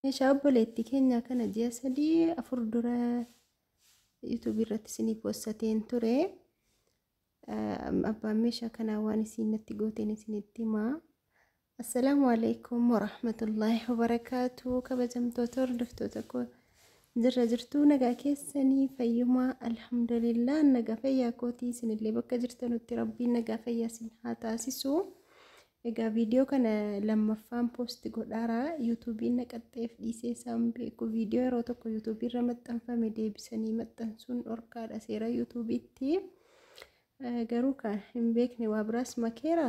meeshaa obboleettii keenya kana ji'a 3-4 dura YouTube irratti isinii postateen ture. Abbaan meeshaa kanaa waan isiin natti gooteen isinitti himaa. Assalaamu alaykum warahmatullaahi wabarakaatuh. Kabajamtoota hordoftoota koo jirtuu nagaa keessanii fayyumaa alhamdulillah. Nagaa fayyaa kootii isinillee bakka jirtanutti rabbiin nagaa fayyaa isin haa taasisu. Egaa viidiyoo kana lammaffaan post godhaara. YouTube'n naqaxxeef dhiisee isaan beeku. Viidiyoo yeroo tokko YouTube irra maxxanfame deebisanii maxxansuun dhorkaadha seera YouTube'tti. Garuu kan hin beekne waa biraas makeera.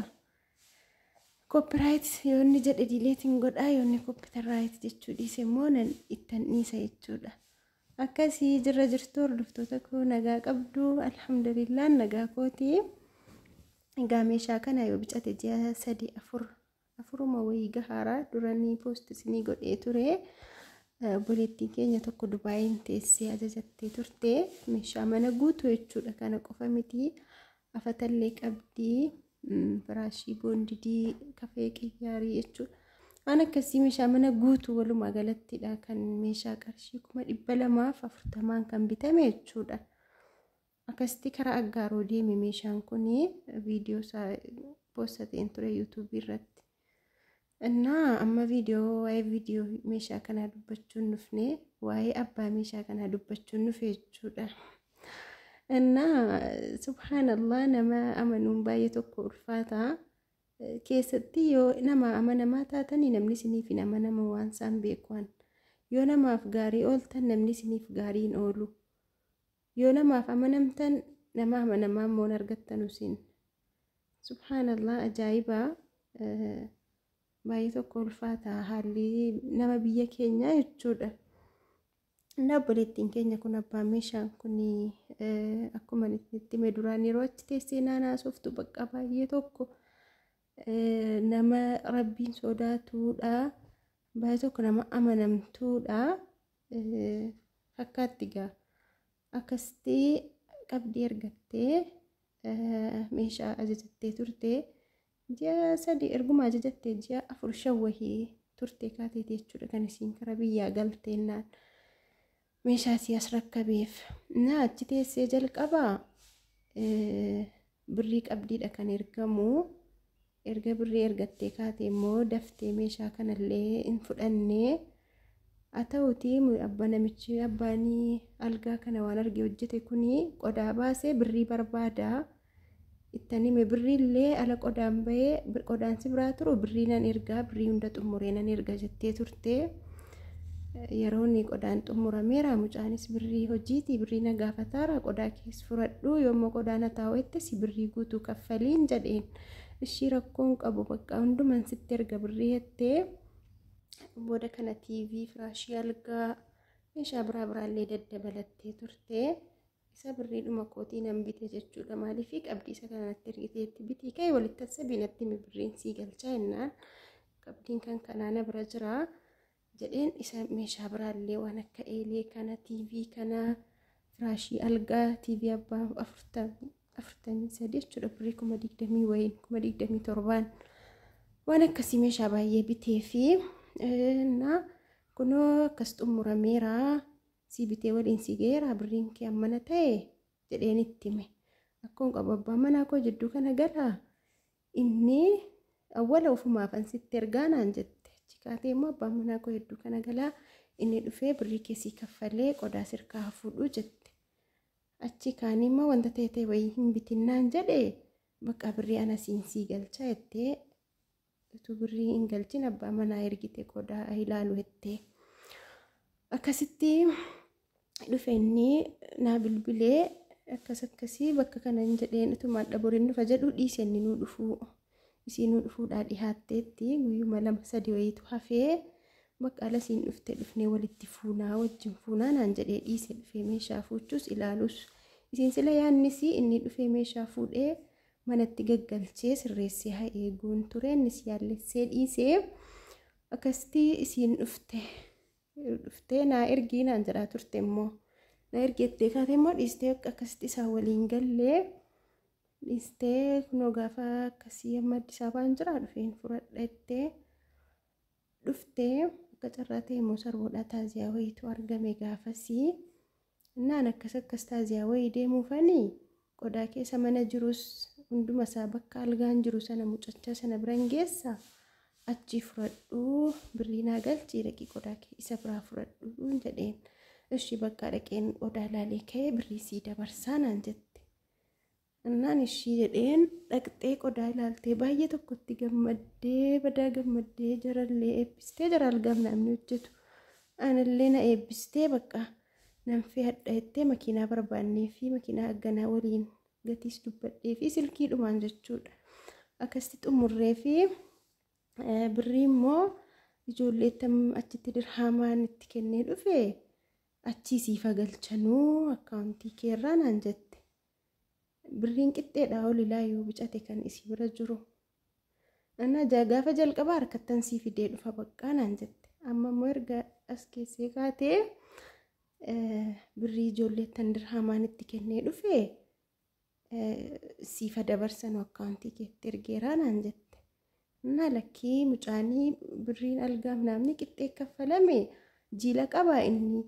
Copyright yoonni jedhe dileetiin godhaa, yoonni copyright jechuu dhiise immoo nan ittan dhiisa jechuudha. Akkasii jirtu hordoftoota koo nagaa qabdu alhamdulillah nagaa kootii. Egaa meeshaa kana yoo bicate ji'a 3-4 wayii gahaara duranii post isinii godhee ture. Obboleettiin keenya tokko Dubaayin teessee ajajattee turte. Meeshaa mana guutuu jechuudha, kana qofa miti. Afatallee qabdii. Firaashii boondidii kafee qiyyaarii jechuudha. Waan akkasii meeshaa mana guutuu walumaa galattidha kan meeshaa qarshii 240 kan bitame jechuudha. Akkasitti karaa aggaaroo deeme meeshaan kuni viidiyoo isaa postateen ture YouTube irratti. Innaa amma waa'ee viidiyoo meeshaa kanaa dubbachuun dhufne, waa'ee abbaa meeshaa kanaa dubbachuun dhufe jechuudha. Innaa subhaanallah nama amanuun baay'ee tokko ulfaata. Keessatti yoo nama amanamaa taatanii namni isiniif hin amanamu waan isaan beekuun. Yoo namaaf gaarii ooltan namni isiniif gaarii hin oolu. Yoo namaaf amanamtan nama amanamaa immoo argattan usin. Subhaanallah ajaa'iba. Baay'ee tokko ulfaata haalli nama biyya keenyaa jechuudha. Obboleettiin keenya kun abbaan meeshaan kun akkuma itti duraan yeroo achi teessee naanaasoftu bakka baay'ee tokko nama rabbiin sodaatuudha. Baay'ee tokko nama amanamtuudha. Fakkaatti gaa akkasitti qabdii argattee meeshaa ajajattee turte. Ji'a 3 erguma ajajattee ji'a 4 wahii turte kaateeti jechuudha kan isiin karaa biyyaa galteennaan. Meeshaa siyaas rakkabeef na achi teessee jalqabaa birrii qabdiidha kan ergamu. Erga birrii ergattee kaatee immoo daftee meeshaa kanallee hin fudhannee haa ta'uutii namichi abbaanii algaa kana waan arge hojjete kuni qodaa baasee birrii barbaada. Ittanime birriillee ala qodaan bahee qodaan si biraa turu birrii nan ergaa, birrii hunda xumuree nan erga jettee turte. Yeroo inni qodaan xumurameera mucaanis birrii hojiitii birrii na gaafataara qodaa keessa fudhadhu yoommoo qodaan ataa'utti si birrii guutuu kaffaliin jedheen. Ishii rakkoon qabu bakka hundumaan sitti erga birrii jettee booda kana TV firaashii algaa meeshaa biraallee daddabalattee turte. Isa birriidhuma kootii nan bite jechuudha. Maaliif qabdii isa kanatti ergiteetti bitii ka'e walitti assabiinatti birriin sii galchaa jennaan qabdiin kan kanaana bira jira. Jedheen isa meeshaa biraallee waan akka eelee kana TV kana firaashii algaa TV abbaa 43 jechuudha birrii 20 wayiin 27 waan akkasii meeshaa baay'ee bitee fi na kunoo akkas xumurameera si bitee waliin si geera birriin kee ammana ta'e jedheen itti hime. Akkoon qabu abbaan manaa koo jidduu kana galaa inni awwala ofumaafan sitti ergaanaan jette. Kaatee immoo abbaan manaa koo hedduu kana galaa inni dhufee birrii keessii kaffalee qodaa sirkaa fuudhu jette. Achi kaan immoo wanta ta'e wayii hin bitinnaan jedhee bakka birrii ana sii galchaa jettee utuu birrii hin galchin abbaa manaa ergite qodaa ilaalu jettee. Akkasitti dhufe inni naa bilbilee akkasii bakka kana hin jedheen utumaan dhaboriin dhufa jedhu dhiise inni nuu dhufuu. Isiinuu dhufuudhaa dhihaatteetti guyyuma 2-3 wayiitu hafee bakka ala siin dhufnee walitti fuunaa wajjin fuunaa naan jedhee dhiise dhufee meeshaa fuuchus ilaalus. Isiin sila yaannisi inni dhufee meeshaa fuudhee manatti gaggalchee sirreessee haa eeguun ture. Innis yaallessee dhiisee akkasitti isiin dhuftee naa ergii naan jedhaa turte immoo. Na ergeettee kaatee immoo dhiistee akkasitti isaan waliin gallee. Dhiistee kunoo gaafa akkasii amma Addis Ababaan jira dhufeen fudhadhettee dhuftee akka carraatee immoo sarboodhaa taaziyaa wayiitu argame gaafasii. Innaan akkas taaziyaa wayii deemuufanii qodaa keessa mana jirus hunduma isaa bakka algaan jiru sana mucachaa sana biran geessa achi fudhadhu birrii naa galchii dhaqii qodaa isa biraa fudhadhu jedheen. Ishii bakka dhaqeen qodaa ilaalee ka'ee birrii sii dabarsaa naan jette. Innaan ishii jedheen dhaqxee qodaa ilaaltee baay'ee tokkotti gammaddee badaa gammaddee jarallee eebbistee jara algaam namni hojjetu anillee na eebbistee bakka nan fe'adha jettee makiinaa barbaannee fi makiinaa agganaa waliin gatiis dubbadhee fi silkii dhumaan jechuudha. Akkasitti xumurree fi birrii immoo ijoollee achitti dirhaamaan itti kennee dhufe achii siifa galchanuu akkaawuntii keerraa naan jette. Birriin qixxeedhaa ol ilaayyuu bicate kan isii bira jiru. Anna gaafa jalqabaa harkattan sii fidee dhufa baqqaa naan jette. Amma immoo erga as keessee kaatee birrii ijoolleettan dirhaamaan itti kennee dhufe siifa dabarsanuu akkaawuntii keetti ergeeraa naan jette. Innaa lakkii mucaanii birriin algaam namni qixxee kaffalame jiila qabaa inni.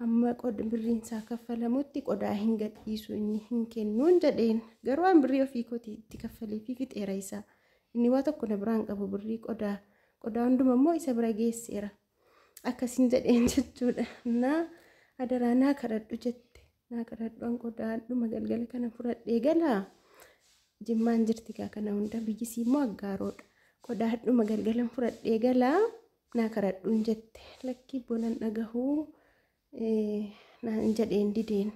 Amma birriin isaa kaffalamutti qodaa hin gadhiisu inni hin kennuun jedheen. Garuu an birrii ofii kootii itti kaffalee fi fixeera isaa. Inni waa tokko na biraan qabu birrii qodaa hunduma immoo isa bira geesseera. Akkasiin jedheen jechuudha. Naa adaraa naa kadhadhu jette. Naa kadhadhu an qodaa dhuma galgala kana fudhadhee galaa. Jimmaan jirti kaa kana hunda biyyisii immoo aggaaroodha. Qodaa dhuma galgalan fudhadhee galaa naa kadhadhuun jette. Lakkii bonan dhagahuu. Naan jedheen dideen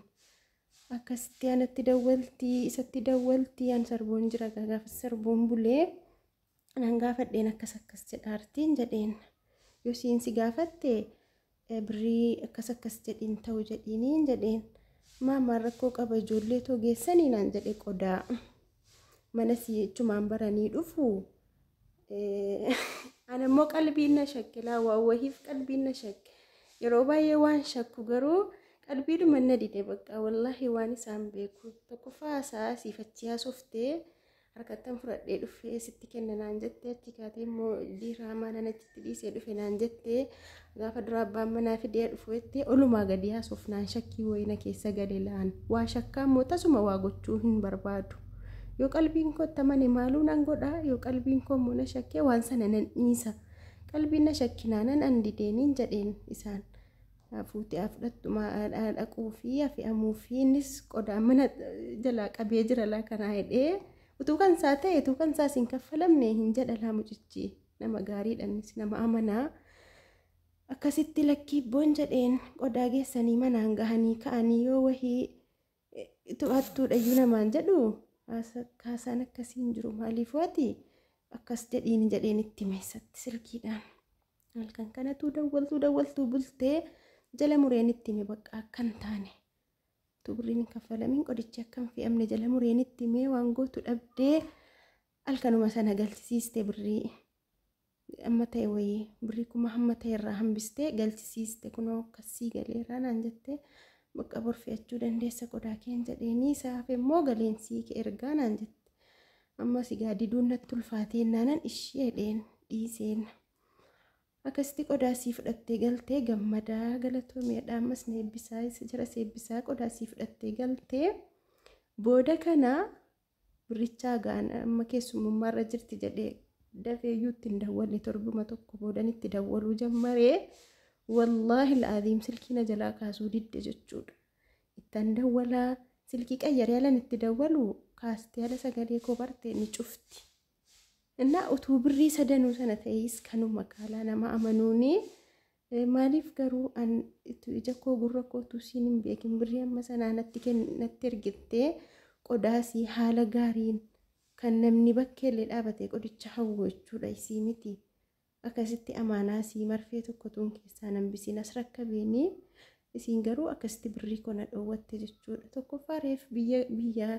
akkasitti anatti dawwaltii isatti dawwaltii an sarboon jira gaafa sarboon bulee nan gaafadheen akkas jedhaartiin jedheen yoo siinsi gaafatte birrii akkas jedhiin ta'u jedhiiniin jedheen maamaan rakkoo qaba ijoollee too geessanii naan jedhe qodaa mana si'echumaan baranii dhufu ana immoo qalbiin na shakke laawwaa wahiif qalbiin na shakke. Yeroo baay'ee waan shakku garuu qalbiidhuma na dide bakka wallaahi waan isaan beeku tokkoffaa isaa siifachi haasoftee harkattan fudhadhee dhufee sitti kenna naan jettee achi kaatee immoo dirhaamaa nan achitti dhiisee dhufe naan jettee gaafa dura abbaan manaa fidee dhufu jettee olumaa gadi haasofnaan shakkii wayina keessa gale laan waa shakkaa immoo tasuma waa gochuu hin barbaadu. Yoo qalbiin koo tamane maaluu nan godhaa yoo qalbiin koo immoo na shakkee waan sana nan dhiisa. Qalbiin na shakkinaanan an dideeniin jedheen isaan fuutee fudhattu dhaquu fi fe'amuu fi innis qodaa mana jalaa qabee jira laa kanaa hidhee utuu kan isaa ta'e utuu kan isaas hin kaffalamne hin jedha laa mucichi nama gaariidhanis nama amanaa. Akkasitti lakkii boon jedheen qodaa geessanii manaan gahanii ka'anii yoo wahii to'attuudhayyuu namaan jedhu kaasaan akkasiin jiru maaliif waati. Akkas jedheen itti meessatti silkiidhaan halkan kanatu dawwaltuu bultee jala mureen itti mee bakka akkan taane birriin hin kaffalamin qodichi akkam fe'amne jala mureen itti mee waan gootu dhabdee halkanuma sana galchisiiste birrii amma ta'e wayii birrii kuma hamma ta'e irraa hambistee galchisiiste kunoo akkasii galeeraa naan jettee bakka bor fe'achuu dandeessa qodaa keen jedheenii isaaf immoo galeensii ergaa naan jette. Amma sigaa diduun natti ulfaatee naanan ishee dheen dhiiseen akkasitti qodaa sii fudhattee galtee gammadaa galatoomeedha ammas na eebbisaa jara seebbisaa qodaa sii fudhattee galtee booda kana birrichaa gaan amma keessummummaarra jirti jedhee dafeeyyuu ittiin dawwalle torbuma tokko boodan itti dawwaluu jammaree wallaahi al'aadiim silkiina jalaa kaasuu didde jechuudha. Ittaan dawwalaa silkii qayyaree alan itti dawwalu kaastee ala sagalee koo bartee ni cufti. Innaa utuu birrii sadanuu sana ta'es kanuma kaalaa nama amanuuni maaliif garuu an ija koo gurra kootu siin hin beekin birrii amma sanaa natti ergittee qodaasii haala gaariin kan namni bakkeellee dhaabatee qodicha hawwu jechuudha isii miti. Akkasitti amaanaasii marfee tokkotuun keessaa nambisiin as rakkabeenii isiin garuu akkasitti birrii kona dhoowwatte jechuudha. Tokkoffaa reef biyya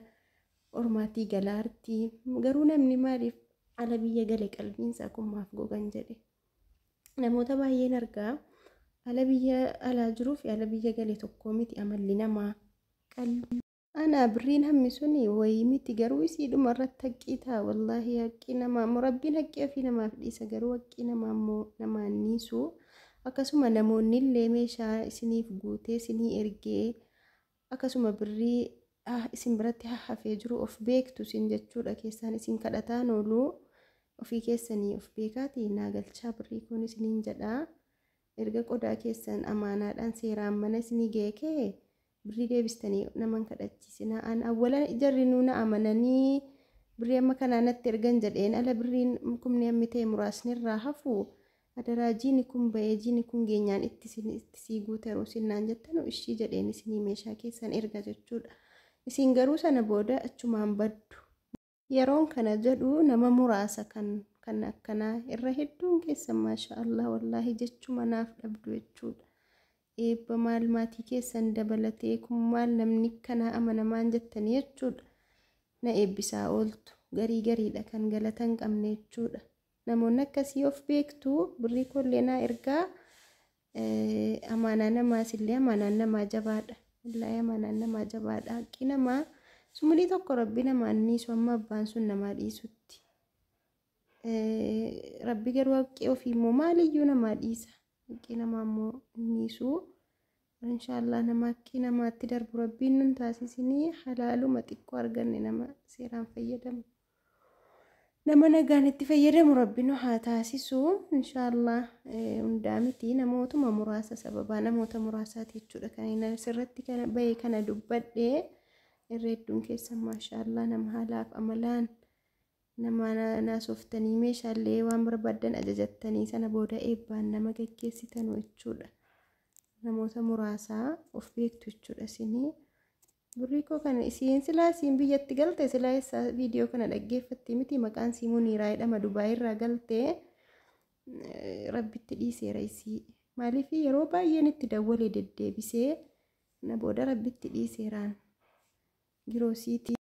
ormaatii galaartii garuu namni maaliif ala biyya gale qalbiinsaa kummaaf gogan jedhe. Namoota baay'een argaa ala biyya alaa jiruu fi ala biyya gale tokko miti amalli namaa qalbii. Ana birriin hammi suni wayii miti garuu isii dhuma irratti haqqii ta'a wallaahi haqqii namaa immoo rabbiin haqqii ofii namaaf dhiisa garuu haqqii namaa immoo namaan niisu akkasuma namoonni illee meeshaa isiniif guutee isinii ergee akkasuma birrii isin biratti hafee jiru of beektu isin jechuudha. Keessaan isin kadhataan oolu ofii keessanii of beekaatii naa galchaa birrii kun isiniin jedha. Erga qodaa keessan amaanaadhaan seeraan mana isinii geekee birrii deebistanii naman kadhachiisina. An awwalan jarri nuuna amananii birrii amma kanaanatti ergan jedheen ala birriin kumni ammi ta'e muraasni irraa hafu adaraa jiini kun ba'ee jiini kun geenyaan itti guuteeru sinnaan jettanu ishii jedheen isinii meeshaa keessan erga jechuudha. Isin garuu sana booda achumaan baddu. Yeroon kana jedhu nama muraasa kan akkanaa irra hedduun keessan maashaallah wallaahi jechuma naaf dhabdu jechuudha. Eebba maal maatii keessan dabalatee kun maal namni kana amanamaan jettanii jechuudha. Na eebbisaa ooltu gariidha kan galata hin qabne jechuudha. Namoonni akkasii of beektu birrii kolleenaa ergaa amaanaa namaas illee amaanaan namaa jabaadha. Wallaahi amaanaan namaa jabaadha. Haqqi namaa sumulii tokko rabbi namaan niisu amma abbaan sun namaa dhiisutti. Rabbi garuu haqqi ofii immoo maaliyyuu namaa dhiisa. Haqqi namaa immoo niisu. Inshaallah nama haqqi namaatti darbu rabbiin nun taasisinii halaaluma xiqqoo arganne nama seeraan fayyadamu. Nama nagaan itti fayyadamu rabbi nu haa taasisu. Inshaallah hundaa miti namootuma muraasa sababaa namoota muraasaati jechuudha. Kan inni asirratti kana bahee kana dubbadhee irra hedduun keessan maashaallah nama haalaaf amalaan nama naasoftanii meeshaalee waan barbaadan ajajattanii sana booda eebbaan nama gaggeessitan jechuudha. Namoota muraasaa of beektu jechuudha isinii. Birrii koo kana isiin silaa isiin biyyatti galte silaa isaa viidiyoo kana dhaggeeffatti miti maqaan sii Muniiraa jedhama Dubaay irraa galte rabbitti dhiiseera isii. Maaliif yeroo baay'een itti dawwalee deddeebisee na booda rabbitti dhiiseeraan giroosiitii.